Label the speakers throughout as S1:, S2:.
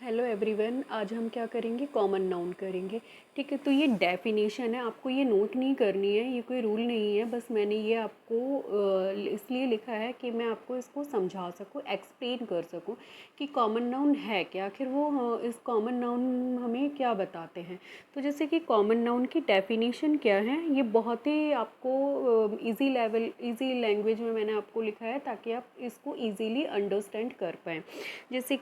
S1: Hello everyone, आज हम क्या करेंगे, कॉमन नाउन करेंगे। ठीक है, तो ये डेफिनेशन है, आपको ये नोट नहीं करनी है, ये कोई रूल नहीं है। बस मैंने ये आपको इसलिए लिखा है कि मैं आपको इसको समझा सकूं, एक्सप्लेन कर सकूं कि कॉमन नाउन है क्या, आखिर वो इस कॉमन नाउन हमें क्या बताते हैं। तो जैसे कि कॉमन नाउन की डेफिनेशन क्या है, ये बहुत ही आपको इजी लैंग्वेज में मैंने आपको लिखा है ताकि आप इसको ईजीली अंडरस्टैंड कर पाएँ। जैसे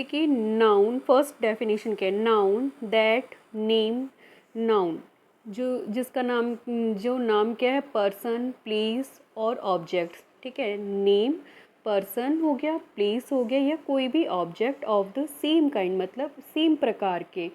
S1: कि नाउन फर्स्ट डेफिनेशन क्या है, नाउन दैट नेम, नाउन जो जिसका नाम, जो नाम क्या है, पर्सन, प्लेस और ऑब्जेक्ट्स। ठीक है, नेम पर्सन हो गया, प्लेस हो गया, या कोई भी object of the same kind, मतलब सेम प्रकार के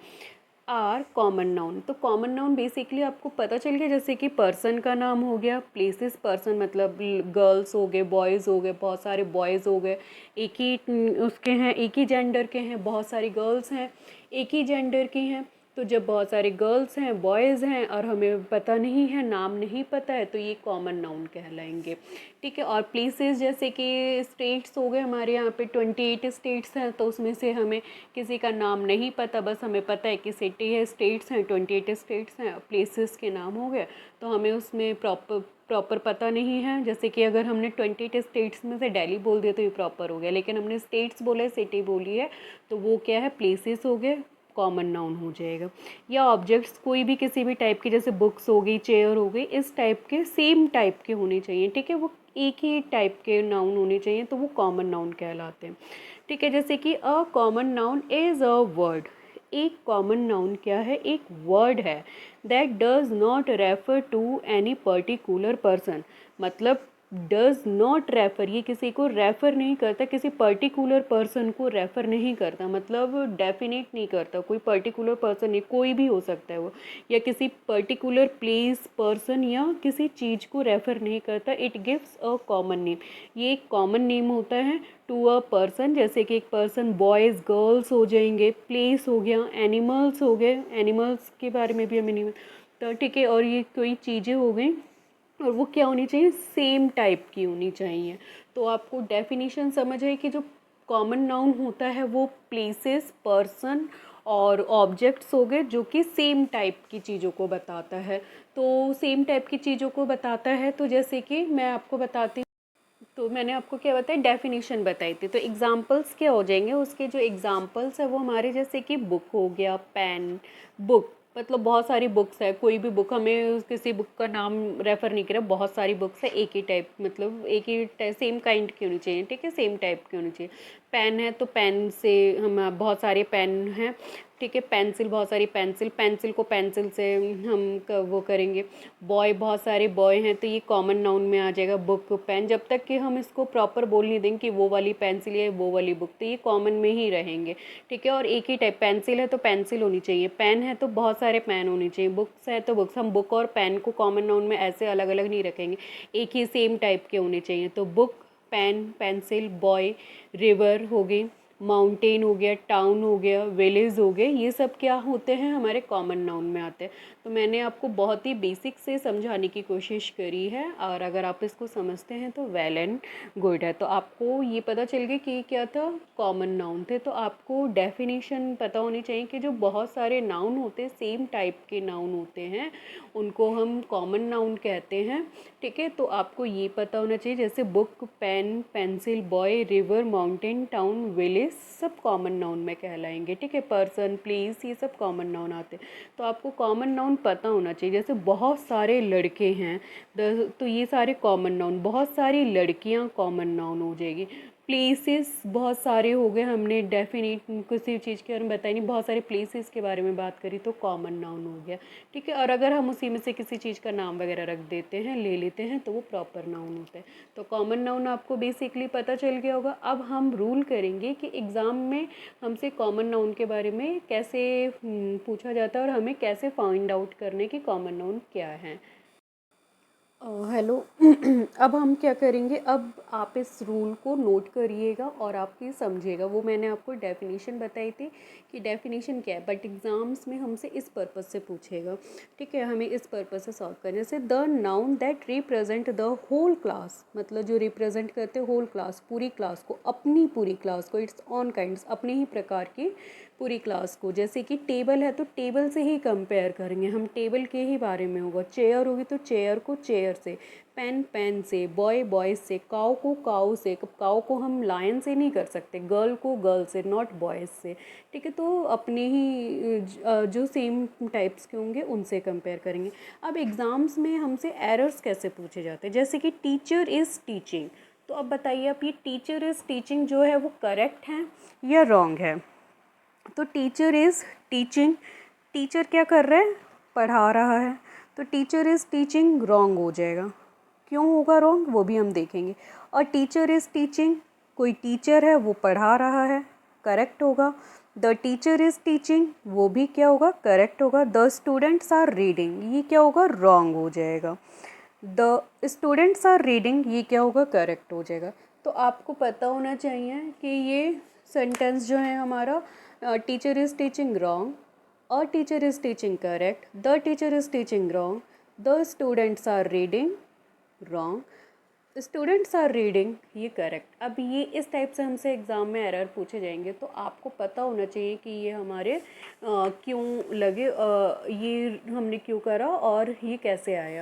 S1: आर कॉमन नाउन। तो कॉमन नाउन बेसिकली आपको पता चल गया, जैसे कि पर्सन का नाम हो गया, प्लेसेस पर्सन मतलब गर्ल्स हो गए, बॉयज़ हो गए, बहुत सारे बॉयज़ हो गए, एक ही उसके हैं, एक ही जेंडर के हैं, बहुत सारी गर्ल्स हैं एक ही जेंडर की हैं। तो जब बहुत सारे गर्ल्स हैं, बॉयज़ हैं और हमें पता नहीं है, नाम नहीं पता है, तो ये कॉमन नाउन कहलाएंगे। ठीक है, और प्लेसेस जैसे कि स्टेट्स हो गए, हमारे यहाँ पे 28 स्टेट्स हैं, तो उसमें से हमें किसी का नाम नहीं पता, बस हमें पता है कि सिटी है, स्टेट्स हैं, 28 स्टेट्स हैं, प्लेसेस के नाम हो गए, तो हमें उसमें प्रॉपर पता नहीं है। जैसे कि अगर हमने 28 स्टेट्स में से दिल्ली बोल दिया तो ये प्रॉपर हो गया, लेकिन हमने स्टेट्स बोले, सिटी बोली है, तो वो क्या है, प्लेसेस हो गए, कॉमन नाउन हो जाएगा। या ऑब्जेक्ट्स कोई भी किसी भी टाइप की, जैसे बुक्स हो गई, चेयर हो गई, इस टाइप के सेम टाइप के होने चाहिए। ठीक है, वो एक ही टाइप के नाउन होने चाहिए, तो वो कॉमन नाउन कहलाते हैं। ठीक है, जैसे कि a common noun is a word. एक कॉमन नाउन क्या है, एक वर्ड है that does not refer to any particular person. मतलब डज नॉट रेफर, ये किसी को रेफर नहीं करता, किसी पर्टिकुलर पर्सन को रेफर नहीं करता, मतलब डेफिनेट नहीं करता, कोई पर्टिकुलर पर्सन नहीं, कोई भी हो सकता है वो, या किसी पर्टिकुलर प्लेस, पर्सन या किसी चीज़ को रेफर नहीं करता। It gives a common name, ये एक कॉमन नेम होता है टू अ पर्सन। जैसे कि एक पर्सन बॉयज़ गर्ल्स हो जाएंगे, प्लेस हो गया, एनिमल्स हो गए, एनिमल्स के बारे में भी हमें नहीं, तो ठीक है, और ये कोई चीज़ें हो गई, और वो क्या होनी चाहिए, सेम टाइप की होनी चाहिए। तो आपको डेफिनेशन समझ है कि जो कॉमन नाउन होता है वो प्लेसेस, पर्सन और ऑब्जेक्ट्स हो गए, जो कि सेम टाइप की चीज़ों को बताता है। तो सेम टाइप की चीज़ों को बताता है, तो जैसे कि मैं आपको बताती, तो मैंने आपको क्या बताया, डेफिनेशन बताई थी, तो एग्जाम्पल्स क्या हो जाएंगे, उसके जो एग्जाम्पल्स है वो हमारे, जैसे कि बुक हो गया, पेन, बुक मतलब बहुत सारी बुक्स है, कोई भी बुक, हमें किसी बुक का नाम रेफर नहीं करा, बहुत सारी बुक्स है, एक ही टाइप, मतलब एक ही सेम काइंड की होनी चाहिए। ठीक है, सेम टाइप की होनी चाहिए। पेन है तो पेन से हम, बहुत सारे पेन हैं। ठीक है, पेंसिल, बहुत सारी पेंसिल, पेंसिल को पेंसिल से हम वो करेंगे। बॉय, बहुत सारे बॉय हैं, तो ये कॉमन नाउन में आ जाएगा। बुक, पेन, जब तक कि हम इसको प्रॉपर बोल नहीं देंगे कि वो वाली पेंसिल है, वो वाली बुक, तो ये कॉमन में ही रहेंगे। ठीक है, और एक ही टाइप, पेंसिल है तो पेंसिल होनी चाहिए, पेन है तो बहुत सारे पेन होने चाहिए, बुक्स है तो बुक्स। हम बुक और पेन को कॉमन नाउन में ऐसे अलग अलग नहीं रखेंगे, एक ही सेम टाइप के होने चाहिए। तो book, pen, pencil, boy, river हो गई, माउंटेन हो गया, टाउन हो गया, विलेज हो गए, ये सब क्या होते हैं, हमारे कॉमन नाउन में आते हैं। तो मैंने आपको बहुत ही बेसिक से समझाने की कोशिश करी है, और अगर आप इसको समझते हैं तो वेल एंड गुड है। तो आपको ये पता चल गया कि क्या था, कॉमन नाउन थे। तो आपको डेफिनेशन पता होनी चाहिए कि जो बहुत सारे नाउन होते हैं, सेम टाइप के नाउन होते हैं, उनको हम कॉमन नाउन कहते हैं। ठीक है, तो आपको ये पता होना चाहिए, जैसे book, pen, pencil, boy, river, mountain, town, village, सब कॉमन नाउन में कहलाएंगे। ठीक है, पर्सन, प्लेस, ये सब कॉमन नाउन आते हैं। तो आपको कॉमन नाउन पता होना चाहिए। जैसे बहुत सारे लड़के हैं, तो ये सारे कॉमन नाउन, बहुत सारी लड़कियां कॉमन नाउन हो जाएगी। प्लेसेस बहुत सारे हो गए, हमने डेफिनेट किसी चीज़ के बारे में बताई नहीं, बहुत सारे प्लेसेस के बारे में बात करी, तो कॉमन नाउन हो गया। ठीक है, और अगर हम उसी में से किसी चीज़ का नाम वगैरह रख देते हैं, ले लेते हैं, तो वो प्रॉपर नाउन होता है। तो कॉमन नाउन आपको बेसिकली पता चल गया होगा। अब हम रूल करेंगे कि एग्ज़ाम में हमसे कॉमन नाउन के बारे में कैसे पूछा जाता है, और हमें कैसे फाइंड आउट करने कि कॉमन नाउन क्या है। हेलो। अब हम क्या करेंगे, अब आप इस रूल को नोट करिएगा और आप ये समझिएगा। वो मैंने आपको डेफिनेशन बताई थी कि डेफिनेशन क्या है, बट एग्ज़ाम्स में हमसे इस पर्पज़ से पूछेगा, ठीक है। हमें इस पर्पज़ से सॉल्व करने से, the noun that represent the whole class, मतलब जो रिप्रेजेंट करते होल क्लास, पूरी क्लास को, अपनी पूरी क्लास को, इट्स ऑन काइंड्स, अपने ही प्रकार की पूरी क्लास को। जैसे कि टेबल है तो टेबल से ही कंपेयर करेंगे हम, टेबल के ही बारे में होगा। चेयर होगी तो चेयर को चेयर से, पेन पेन से, बॉय बॉय से, काऊ को काऊ से, काऊ को हम लायन से नहीं कर सकते, गर्ल को गर्ल से, नॉट बॉयज़ से, ठीक है। तो अपने ही जो सेम टाइप्स के होंगे उनसे कंपेयर करेंगे। अब एग्ज़ाम्स में हमसे एरर्स कैसे पूछे जाते हैं, जैसे कि टीचर इज़ टीचिंग, तो अब बताइए आप, ये टीचर इज़ टीचिंग जो है वो करेक्ट है या रॉन्ग है। तो टीचर इज़ टीचिंग, टीचर क्या कर रहा है, पढ़ा रहा है, तो टीचर इज़ टीचिंग रॉन्ग हो जाएगा। क्यों होगा रॉन्ग, वो भी हम देखेंगे। और टीचर इज़ टीचिंग, कोई टीचर है वो पढ़ा रहा है, करेक्ट होगा। द टीचर इज़ टीचिंग, वो भी क्या होगा, करेक्ट होगा। द स्टूडेंट्स आर रीडिंग, ये क्या होगा, रॉन्ग हो जाएगा। द स्टूडेंट्स आर रीडिंग, ये क्या होगा, करेक्ट हो जाएगा। तो आपको पता होना चाहिए कि ये सेंटेंस जो है हमारा, teacher is teaching wrong, a teacher is teaching correct, the teacher is teaching wrong, the students are reading wrong, students are reading ये करेक्ट। अब ये इस टाइप से हमसे एग्ज़ाम में एरर पूछे जाएंगे, तो आपको पता होना चाहिए कि ये हमारे क्यों लगे, ये हमने क्यों करा और ये कैसे आया।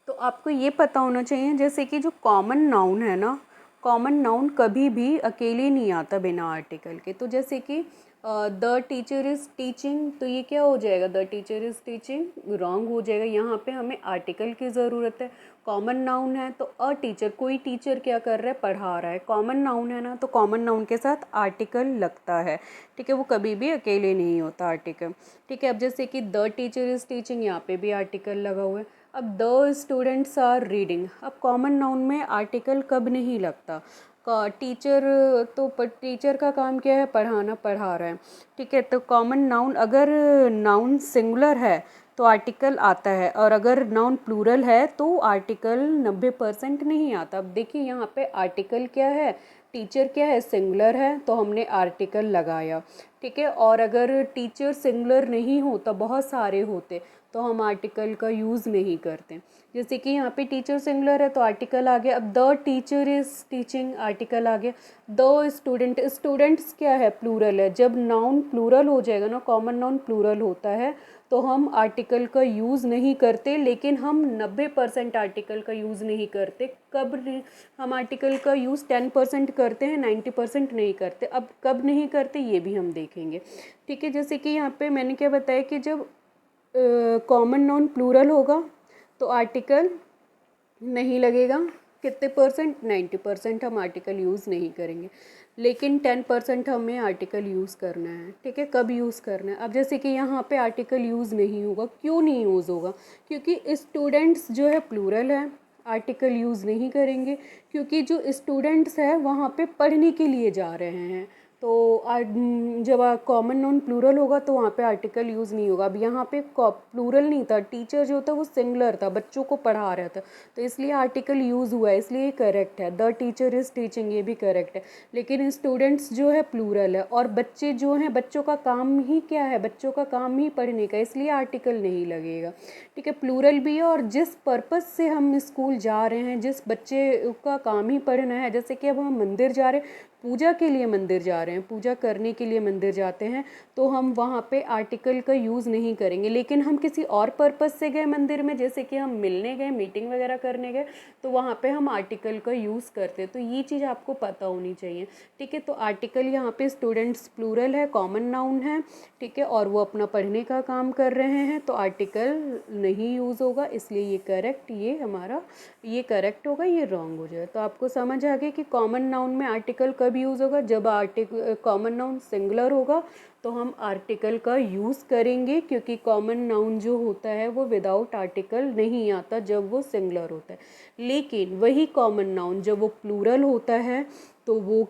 S1: तो आपको ये पता होना चाहिए, जैसे कि जो कॉमन नाउन है ना, कॉमन नाउन कभी भी अकेले नहीं आता बिना आर्टिकल के। तो जैसे कि द टीचर इज़ टीचिंग, तो ये क्या हो जाएगा, the teacher is teaching wrong हो जाएगा। यहाँ पे हमें आर्टिकल की ज़रूरत है। कॉमन नाउन है तो अ टीचर, कोई टीचर क्या कर रहा है, पढ़ा रहा है। कॉमन नाउन है ना, तो कॉमन नाउन के साथ आर्टिकल लगता है, ठीक है। वो कभी भी अकेले नहीं होता आर्टिकल, ठीक है। अब जैसे कि द टीचर इज़ टीचिंग, यहाँ पे भी आर्टिकल लगा हुआ है। अब द स्टूडेंट्स आर रीडिंग, अब कॉमन नाउन में आर्टिकल कब नहीं लगता, का टीचर, तो पर टीचर का काम क्या है, पढ़ाना, पढ़ा रहा है, ठीक है। तो कॉमन नाउन, अगर नाउन सिंगुलर है तो आर्टिकल आता है, और अगर नाउन प्लूरल है तो आर्टिकल 90% नहीं आता। अब देखिए यहाँ पे आर्टिकल क्या है, टीचर क्या है, सिंगुलर है, तो हमने आर्टिकल लगाया, ठीक है। और अगर टीचर सिंगुलर नहीं होता, बहुत सारे होते, तो हम आर्टिकल का यूज़ नहीं करते। जैसे कि यहाँ पे टीचर सिंगुलर है तो आर्टिकल आ गया। अब the teacher is teaching, article आ गया। द स्टूडेंट, स्टूडेंट्स क्या है, प्लूरल है। जब नाउन प्लूरल हो जाएगा ना, कॉमन नाउन प्लूरल होता है, तो हम आर्टिकल का यूज़ नहीं करते। लेकिन हम 90% आर्टिकल का यूज़ नहीं करते। हम आर्टिकल का यूज़ 10% करते हैं, 90% नहीं करते। अब कब नहीं करते ये भी हम देखेंगे, ठीक है। जैसे कि यहाँ पे मैंने क्या बताया कि जब कॉमन नाउन प्लूरल होगा तो आर्टिकल नहीं लगेगा। कितने परसेंट, 90% हम आर्टिकल यूज़ नहीं करेंगे, लेकिन 10% हमें आर्टिकल यूज़ करना है, ठीक है। कब यूज़ करना है, अब जैसे कि यहाँ पे आर्टिकल यूज़ नहीं होगा, क्यों नहीं यूज़ होगा, क्योंकि स्टूडेंट्स जो है प्लूरल है, आर्टिकल यूज़ नहीं करेंगे, क्योंकि जो स्टूडेंट्स है वहाँ पे पढ़ने के लिए जा रहे हैं। तो जब कॉमन नाउन प्लूरल होगा तो वहाँ पे आर्टिकल यूज़ नहीं होगा। अब यहाँ पे प्लूरल नहीं था, टीचर जो था वो सिंगुलर था, बच्चों को पढ़ा रहा था, तो इसलिए आर्टिकल यूज़ हुआ है, इसलिए करेक्ट है। द टीचर इज़ टीचिंग, ये भी करेक्ट है। लेकिन स्टूडेंट्स जो है प्लूरल है, और बच्चे जो हैं, बच्चों का काम ही क्या है, बच्चों का काम ही पढ़ने का, इसलिए आर्टिकल नहीं लगेगा, ठीक है। प्लूरल भी है, और जिस पर्पज़ से हम स्कूल जा रहे हैं, जिस बच्चे का काम ही पढ़ना है, जैसे कि अब हम मंदिर जा रहे हैं, पूजा के लिए मंदिर जा रहे हैं, पूजा करने के लिए मंदिर जाते हैं, तो हम वहाँ पे आर्टिकल का यूज़ नहीं करेंगे। लेकिन हम किसी और पर्पज़ से गए मंदिर में, जैसे कि हम मिलने गए, मीटिंग वगैरह करने गए, तो वहाँ पे हम आर्टिकल का यूज़ करते हैं। तो ये चीज़ आपको पता होनी चाहिए, ठीक है। तो आर्टिकल यहाँ पे स्टूडेंट्स प्लूरल है, कॉमन नाउन है, ठीक है, और वो अपना पढ़ने का काम कर रहे हैं, तो आर्टिकल नहीं यूज़ होगा, इसलिए ये करेक्ट, ये हमारा ये करेक्ट होगा, ये रॉन्ग हो जाएगा। तो आपको समझ आ गया कि कॉमन नाउन में आर्टिकल कब यूज़ होगा, जब कॉमन नाउन सिंगुलर होगा तो हम आर्टिकल का यूज़ करेंगे, क्योंकि कॉमन नाउन जो होता है वो विदाउट आर्टिकल नहीं आता जब वो सिंगुलर होता है। लेकिन वही कॉमन नाउन जब वो प्लूरल होता है तो वो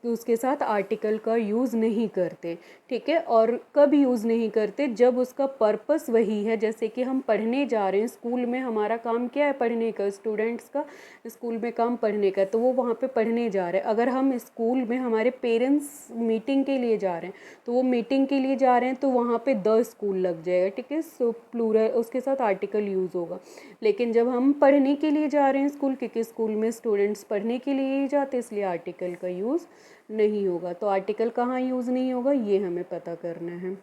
S1: उसके साथ आर्टिकल का यूज़ नहीं करते, ठीक है। और कब यूज़ नहीं करते, जब उसका पर्पस वही है। जैसे कि हम पढ़ने जा रहे हैं, स्कूल में हमारा काम क्या है, पढ़ने का, स्टूडेंट्स का स्कूल में काम पढ़ने का, तो वो वहाँ पे पढ़ने जा रहे हैं। अगर हम स्कूल में हमारे पेरेंट्स मीटिंग के लिए जा रहे हैं, तो वो मीटिंग के लिए जा रहे हैं तो वहाँ पे द स्कूल लग जाएगा, ठीक है। सो प्लूरल उसके साथ आर्टिकल यूज़ होगा। लेकिन जब हम पढ़ने के लिए जा रहे हैं स्कूल, क्योंकि स्कूल में स्टूडेंट्स पढ़ने के लिए ही जाते, इसलिए आर्टिकल का यूज़ नहीं होगा। तो आर्टिकल कहाँ यूज़ नहीं होगा, ये हमें पता करना है,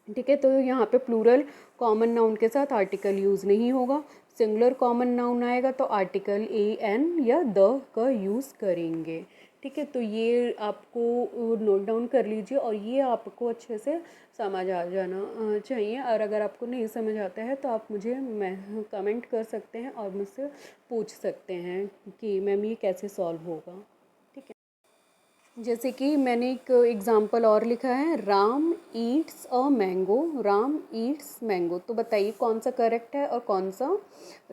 S1: ठीक है। तो यहाँ पे प्लूरल कॉमन नाउन के साथ आर्टिकल यूज़ नहीं होगा। सिंगुलर कॉमन नाउन आएगा तो आर्टिकल ए एन या द का यूज़ करेंगे, ठीक है। तो ये आपको नोट डाउन कर लीजिए और ये आपको अच्छे से समझ आ जाना चाहिए। और अगर आपको नहीं समझ आता है तो आप मुझे कमेंट कर सकते हैं और मुझसे पूछ सकते हैं कि मैम ये कैसे सॉल्व होगा, ठीक है। जैसे कि मैंने एक एग्ज़ाम्पल और लिखा है, Ram Yeats a mango, Ram Yeats mango. तो बताइए कौन सा करेक्ट है और कौन सा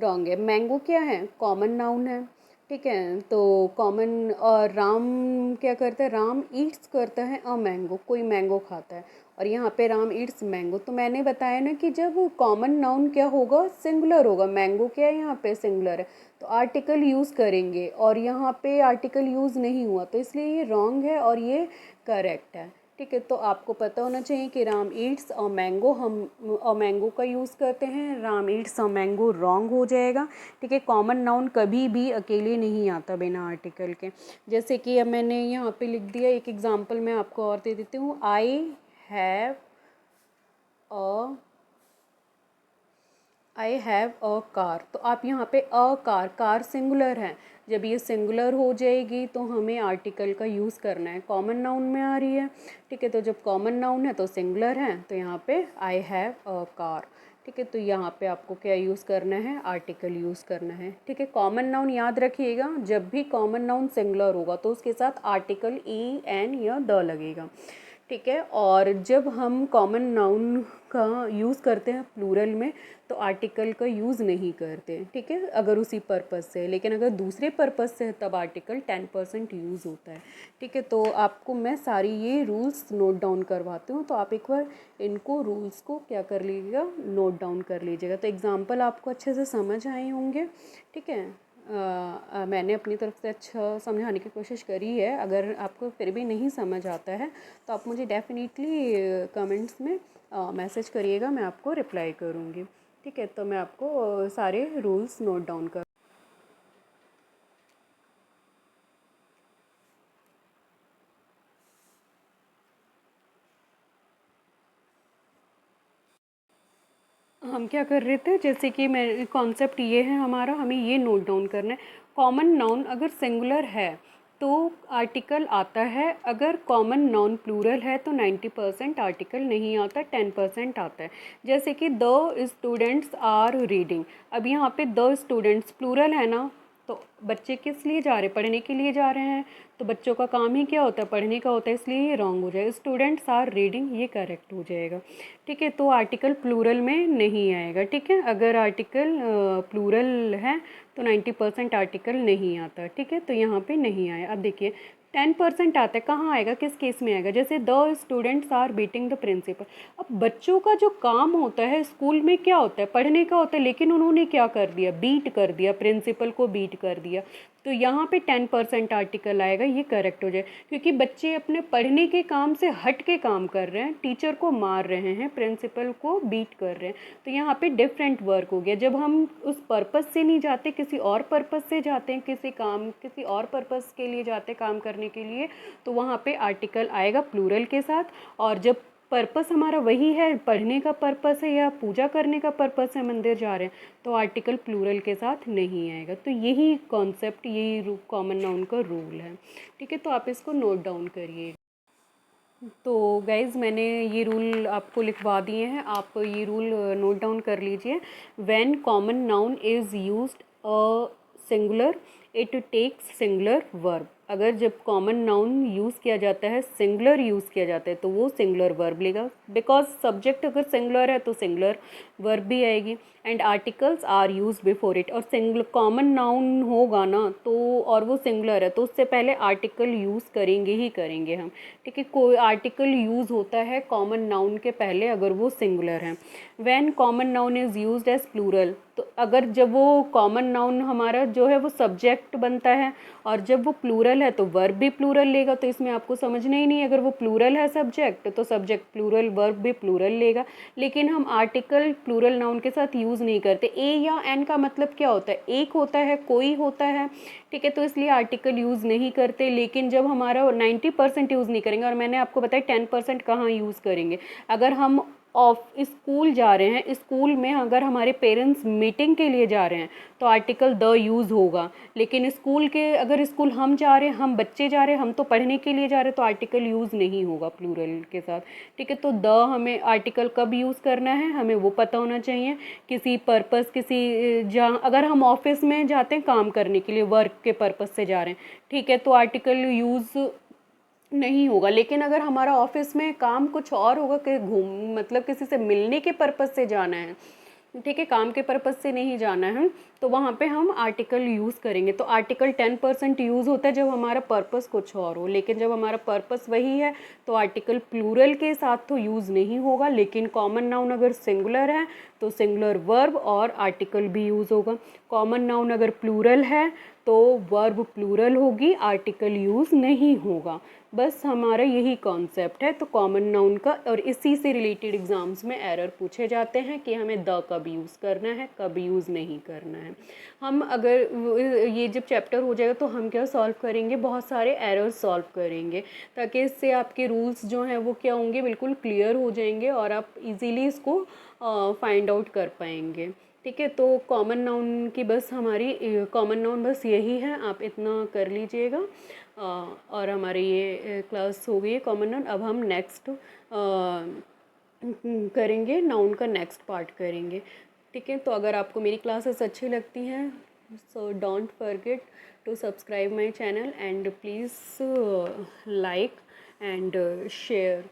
S1: रॉन्ग है। मैंगो क्या है, कॉमन नाउन है, ठीक है। तो कॉमन, और राम क्या करता है, राम ईट्स करता है अ मैंगो, कोई मैंगो खाता है। और यहाँ पे राम ईट्स मैंगो, तो मैंने बताया ना कि जब कॉमन नाउन क्या होगा, सिंगुलर होगा। मैंगो क्या है, यहाँ पे सिंगुलर है, तो आर्टिकल यूज़ करेंगे। और यहाँ पे आर्टिकल यूज़ नहीं हुआ, तो इसलिए ये रॉन्ग है और ये करेक्ट है, ठीक है। तो आपको पता होना चाहिए कि राम ईट्स अ मैंगो, हम अ मैंगो का यूज़ करते हैं। Ram Yeats a mango wrong हो जाएगा, ठीक है। कॉमन नाउन कभी भी अकेले नहीं आता बिना आर्टिकल के। जैसे कि अब मैंने यहाँ पे लिख दिया, एक एग्जांपल मैं आपको और दे देती हूँ। I have a car. तो आप यहाँ पे अ कार, कार सिंगुलर है। जब ये सिंगुलर हो जाएगी तो हमें आर्टिकल का यूज़ करना है। कॉमन नाउन में आ रही है, ठीक है। तो जब कॉमन नाउन है तो सिंगुलर है, तो यहाँ पे आई हैव अ कार, ठीक है। तो यहाँ पे आपको क्या यूज़ करना है, आर्टिकल यूज़ करना है, ठीक है। कॉमन नाउन याद रखिएगा, जब भी कॉमन नाउन सिंगुलर होगा तो उसके साथ आर्टिकल ई एन या द लगेगा, ठीक है। और जब हम कॉमन नाउन का यूज़ करते हैं प्लूरल में तो आर्टिकल का यूज़ नहीं करते, ठीक है, अगर उसी पर्पज़ से। लेकिन अगर दूसरे पर्पज़ से है तब आर्टिकल 10% यूज़ होता है, ठीक है। तो आपको मैं सारी ये रूल्स नोट डाउन करवाती हूँ, तो आप एक बार इनको रूल्स को क्या कर लीजिएगा, नोट डाउन कर लीजिएगा। तो एग्ज़ाम्पल आपको अच्छे से समझ आए होंगे, ठीक है। मैंने अपनी तरफ से अच्छा समझाने की कोशिश करी है। अगर आपको फिर भी नहीं समझ आता है तो आप मुझे डेफिनेटली कमेंट्स में मैसेज करिएगा, मैं आपको रिप्लाई करूँगी, ठीक है। तो मैं आपको सारे रूल्स नोट डाउन कर हम क्या कर रहे थे, जैसे कि मैं कॉन्सेप्ट ये है हमारा, हमें ये नोट डाउन करना है। कॉमन नाउन अगर सिंगुलर है तो आर्टिकल आता है, अगर कॉमन नाउन प्लूरल है तो 90% आर्टिकल नहीं आता, 10% आता है। जैसे कि द स्टूडेंट्स आर रीडिंग, अब यहाँ पे द स्टूडेंट्स प्लूरल है ना, तो बच्चे किस लिए जा रहे हैं, पढ़ने के लिए जा रहे हैं। तो बच्चों का काम ही क्या होता है, पढ़ने का होता है, इसलिए ये रॉन्ग हो जाएगा। स्टूडेंट्स आर रीडिंग ये करेक्ट हो जाएगा, ठीक है। तो आर्टिकल प्लूरल में नहीं आएगा, ठीक है। अगर आर्टिकल प्लूरल है तो 90% आर्टिकल नहीं आता, ठीक है। तो यहाँ पे नहीं आया। अब देखिए 10% आता है, कहाँ आएगा, किस केस में आएगा, जैसे the students are beating the principal. अब बच्चों का जो काम होता है स्कूल में क्या होता है, पढ़ने का होता है, लेकिन उन्होंने क्या कर दिया, बीट कर दिया, प्रिंसिपल को बीट कर दिया। तो यहाँ पे 10% आर्टिकल आएगा, ये करेक्ट हो जाए, क्योंकि बच्चे अपने पढ़ने के काम से हट के काम कर रहे हैं, टीचर को मार रहे हैं, प्रिंसिपल को बीट कर रहे हैं। तो यहाँ पे डिफरेंट वर्क हो गया। जब हम उस पर्पस से नहीं जाते, किसी और पर्पस से जाते हैं, किसी और पर्पस के लिए जाते हैं काम करने के लिए, तो वहाँ पे आर्टिकल आएगा प्लूरल के साथ। और जब पर्पस हमारा वही है, पढ़ने का पर्पस है या पूजा करने का पर्पस है, मंदिर जा रहे हैं, तो आर्टिकल प्लूरल के साथ नहीं आएगा। तो यही कॉन्सेप्ट, यही कॉमन नाउन का रूल है, ठीक है। तो आप इसको नोट डाउन करिए। तो गाइज़ मैंने ये रूल आपको लिखवा दिए हैं, आप ये रूल नोट डाउन कर लीजिए। When common noun is used a singular it takes singular verb. अगर जब कॉमन नाउन यूज़ किया जाता है, सिंगुलर यूज़ किया जाता है, तो वो सिंगुलर वर्ब लेगा, बिकॉज सब्जेक्ट अगर सिंगुलर है तो सिंगुलर वर्ब भी आएगी। And articles are use before it, और सिंगुलर कॉमन नाउन होगा ना तो, और वो सिंगुलर है तो उससे पहले आर्टिकल यूज़ करेंगे ही करेंगे हम, ठीक है। कोई आर्टिकल यूज़ होता है कॉमन नाउन के पहले अगर वो सिंगुलर है। When common noun is used as plural, तो अगर जब वो कॉमन नाउन हमारा जो है वो सब्जेक्ट बनता है, और जब वो प्लूरल है तो वर्ब भी प्लूरल लेगा। तो इसमें आपको समझना ही नहीं है, अगर वो प्लूरल है सब्जेक्ट तो सब्जेक्ट प्लूरल, वर्ब भी प्लूरल लेगा। लेकिन हम आर्टिकल प्लूरल नाउन के साथ यूज़ नहीं करते। ए या एन का मतलब क्या होता है, एक होता है, कोई होता है, ठीक है। तो इसलिए आर्टिकल यूज़ नहीं करते। लेकिन जब हमारा 90% यूज़ नहीं करेंगे, और मैंने आपको बताया 10% कहाँ यूज़ करेंगे, अगर हम ऑफ स्कूल जा रहे हैं, स्कूल में अगर हमारे पेरेंट्स मीटिंग के लिए जा रहे हैं तो आर्टिकल द यूज़ होगा। लेकिन स्कूल के, अगर स्कूल हम जा रहे हैं, हम बच्चे जा रहे हैं, हम तो पढ़ने के लिए जा रहे हैं, तो आर्टिकल यूज़ नहीं होगा प्लूरल के साथ, ठीक है। तो द हमें आर्टिकल कब यूज़ करना है हमें वो पता होना चाहिए। किसी पर्पस, किसी जहाँ अगर हम ऑफिस में जाते हैं काम करने के लिए, वर्क के पर्पस से जा रहे हैं, ठीक है, तो आर्टिकल यूज़ नहीं होगा। लेकिन अगर हमारा ऑफिस में काम कुछ और होगा, कि घूम मतलब किसी से मिलने के पर्पस से जाना है, ठीक है, काम के पर्पस से नहीं जाना है, तो वहाँ पे हम आर्टिकल यूज़ करेंगे। तो आर्टिकल 10% यूज़ होता है जब हमारा पर्पस कुछ और हो। लेकिन जब हमारा पर्पस वही है तो आर्टिकल प्लूरल के साथ तो यूज़ नहीं होगा। लेकिन कॉमन नाउन अगर सिंगुलर है तो सिंगुलर वर्ब और आर्टिकल भी यूज़ होगा। कॉमन नाउन अगर प्लूरल है तो वर्ब प्लूरल होगी, आर्टिकल यूज़ नहीं होगा। बस हमारा यही कॉन्सेप्ट है। तो कॉमन नाउन का, और इसी से रिलेटेड एग्ज़ाम्स में एरर पूछे जाते हैं कि हमें द कब यूज़ करना है, कब यूज़ नहीं करना है। हम अगर ये जब चैप्टर हो जाएगा तो हम क्या सॉल्व करेंगे, बहुत सारे एरर्स सॉल्व करेंगे, ताकि इससे आपके रूल्स जो हैं वो क्या होंगे, बिल्कुल क्लियर हो जाएंगे और आप इजीली इसको फाइंड आउट कर पाएंगे, ठीक है। तो कॉमन नाउन की बस हमारी कॉमन नाउन बस यही है, आप इतना कर लीजिएगा। और हमारी ये क्लास हो गई है कॉमन नाउन। अब हम नेक्स्ट करेंगे, नाउन का नेक्स्ट पार्ट करेंगे, ठीक है। तो अगर आपको मेरी क्लासेस अच्छी लगती हैं, so don't forget to subscribe my channel and please like and share.